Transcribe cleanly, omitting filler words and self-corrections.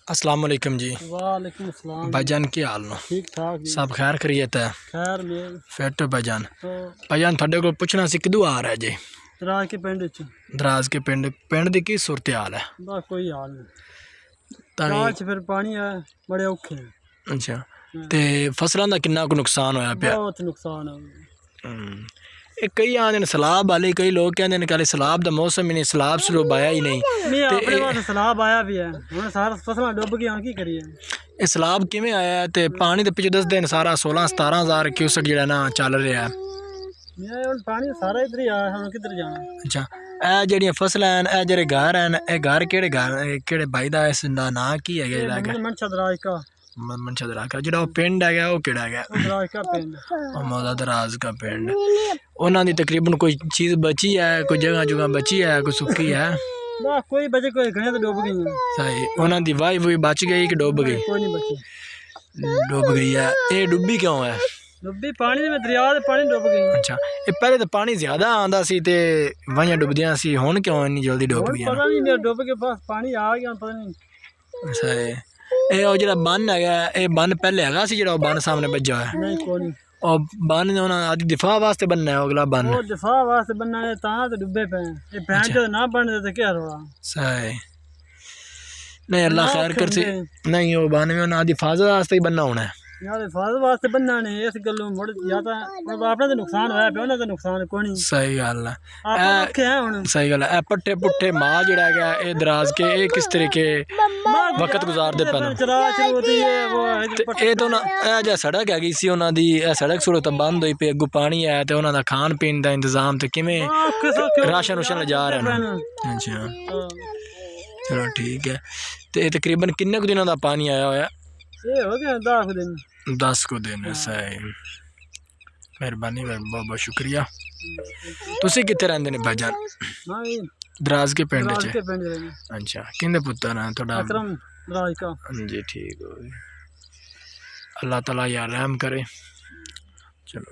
अस्सलाम वालेकुम जी। वालेकुम अस्सलाम। भाईजान की हाल नो? ठीक ठाक जी। सब खैर खैरियत है? खैर मेल फिर तो भाईजान तो थोड़े को पुछना सी किदू आ रहा है जी? दराज के पिंड च दराज के पिंड दी की सूरत हाल है? बस कोई हाल नहीं। तां दराज च फिर पानी है, बड़े औखे हैं। अच्छा ते फसलों का कितना को नुकसान होया पिया? बहुत नुकसान है। ਇਹ ਕਈ ਆਂਦੇ ਨੇ ਸਲਾਬ ਵਾਲੇ, ਕਈ ਲੋਕ ਕਹਿੰਦੇ ਨੇ ਕਿ ਸਲਾਬ ਦਾ ਮੌਸਮ ਹੀ ਨਹੀਂ, ਸਲਾਬ ਸਲੂਬ ਆਇਆ ਹੀ ਨਹੀਂ। नहीं अपने पास सैलाब आया भी है, हुण सारा फसलां डुब गई, की करिए। ਇਹ ਸਲਾਬ ਕਿਵੇਂ ਆਇਆ ਤੇ ਪਾਣੀ ਦੇ ਪਿੱਛੇ ਦੱਸਦੇ ਨੇ ਸਾਰਾ 16-17 क्यूसेक ਜਿਹੜਾ ਨਾ ਚੱਲ ਰਿਹਾ। नहीं हुण पानी सारा इधर ही आया, हुण किधर जाना। ਅੱਛਾ ਇਹ ਜਿਹੜੀਆਂ ਫਸਲਾਂ ਹਨ, ਇਹ ਜਿਹੜੇ ਘਰ ਹਨ, ਇਹ ਘਰ ਕਿਹੜੇ ਭਾਈ ਦਾ, ਇਸ ਦਾ ਨਾਂ ਕੀ ਹੈਗਾ ਜਿਹੜਾ ਹੈਗਾ? मनशा दराज का। मनशा दराज का। ਜਿਹੜਾ ਉਹ ਪਿੰਡ ਹੈਗਾ ਉਹ ਕਿਹੜਾ ਹੈਗਾ? दराज का पिंड। ਉਹ ਮੌਦਾ ਦਰਾਜ का ਪਿੰਡ। ਉਹਨਾਂ ਦੀ ਤਕਰੀਬਨ ਕੋਈ ਚੀਜ਼ ਬਚੀ ਹੈ, ਕੋਈ ਜਗ੍ਹਾ ਬਚੀ ਹੈ, ਕੋਈ ਸੁੱਕੀ ਹੈ? बस कोई बचे, कोई घड़ियां तो डुब गई हैं। सही। ਉਹਨਾਂ ਦੀ ਵਾਈ ਵੂਈ ਬਚ ਗਈ ਕਿ ਡੁੱਬ ਗਈ? कोई नहीं बची, ਡੁੱਬ ਗਈ ਹੈ। ਇਹ ਡੁੱਬੀ ਕਿਉਂ ਹੈ? डुब्बी पानी में, दरिया दे पानी डुब गई। ਅੱਛਾ ਇਹ ਪਹਿਲੇ ਤਾਂ ਪਾਣੀ ਜ਼ਿਆਦਾ ਆਂਦਾ ਸੀ ਤੇ ਵਾਹੀਆਂ ਡੁੱਬਦੀਆਂ ਸੀ, ਹੁਣ ਕਿਉਂ ਇੰਨੀ ਜਲਦੀ ਡੁੱਬ हुण ਗਈਆਂ? पता नहीं मेरा डुब के बस पानी आ गया, पता नहीं। ਸਹੀ। ਇਹ ਉਹ ਜਿਹੜਾ ਬੰਨ ਹੈਗਾ, ਇਹ ਬੰਨ ਪਹਿਲੇ ਹੈਗਾ ਸੀ ਜਿਹੜਾ ਉਹ ਬੰਨ ਸਾਹਮਣੇ ਵੱਜਾ ਹੋਇਆ? नहीं कोई नहीं। ਉਹ ਬੰਨ ਉਹਨਾਂ ਆਦੀ ਦਿਫਾ ਵਾਸਤੇ बनना है, अगला ਬੰਨ? वो दिफा वास्ते बनना है, तां तो डुबे पे हैं। ये भैंस जो ना बन दे तो क्या रोड़ा। सही। नहीं अल्लाह खैर कर सी। नहीं वो बन में उन्हें हिफाजत वास्ते ही बनना होना है यार, हिफाजत वास्ते बनना नहीं, इस गल्लों मुड़ या तो अपने तो नुकसान होया पे, उन्हें तो नुकसान कोई नहीं। सही गल है। आप रखे हैं हुण। सही गल है। पट्ठे पुट्ठे माल जिहड़ा है ये दराज के ये किस तरीके वक्त गुजारते पे? चरा होती है वो ये तो ना जो सड़क हैगी सी उन्हां दी, सड़क सुड़क तो बंद हुई पे, अगू पानी है तो उन्हां दा खान पीन दा इंतजाम ते किवें राशन रूशन ले जा रहे हैं? अच्छा चलो ठीक है। तो तकरीबन किन्ने कुछ दिनों का पानी आया होया? ये हो गया 10 दिन। 10 को दिन। सही। मेहरबानी, बहुत बहुत शुक्रिया। तुसी कित्थे रहंदे ने भाईजान? हां दराज के पिंड दराज च? के पिंड रहने। अच्छा किंदे पुत्तर हैं थोड़ा? अकरम दराज का। जी ठीक हो। अल्लाह ताला यार रहम करे। चलो।